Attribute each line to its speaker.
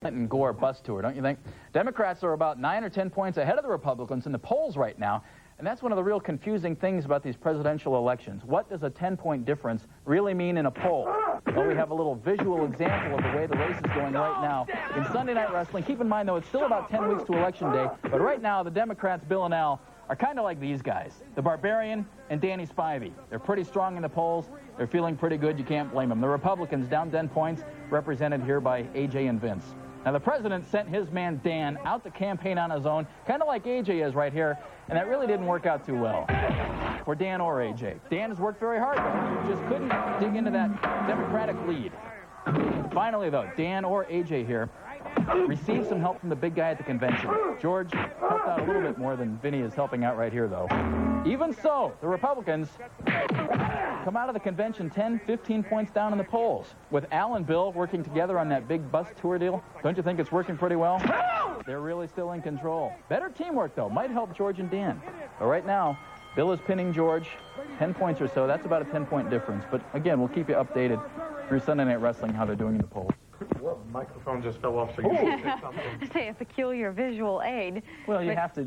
Speaker 1: And Gore bus tour, don't you think? Democrats are about 9 or 10 points ahead of the Republicans in the polls right now, and that's one of the real confusing things about these presidential elections. What does a 10-point difference really mean in a poll? Well, we have a little visual example of the way the race is going right now in Sunday Night Wrestling. Keep in mind, though, it's still about 10 weeks to Election Day, but right now the Democrats, Bill and Al, are kind of like these guys, the Barbarian and Danny Spivey. They're pretty strong in the polls. They're feeling pretty good. You can't blame them. The Republicans down 10 points, represented here by AJ and Vince. Now, the president sent his man Dan out to campaign on his own, kind of like AJ is right here, and that really didn't work out too well for Dan or AJ. Dan has worked very hard, though. He just couldn't dig into that Democratic lead. Finally, though, Dan or AJ here received some help from the big guy at the convention. George helped out a little bit more than Vinny is helping out right here, though. Even so, the Republicans come out of the convention 10, 15 points down in the polls. With Al and Bill working together on that big bus tour deal, don't you think it's working pretty well? They're really still in control. Better teamwork, though, might help George and Dan. But right now, Bill is pinning George 10 points or so. That's about a 10-point difference. But again, we'll keep you updated through Sunday Night Wrestling, how they're doing in the polls.
Speaker 2: Well, the microphone just fell off, so you should say something.
Speaker 3: I say a peculiar visual aid.
Speaker 1: Well, you have to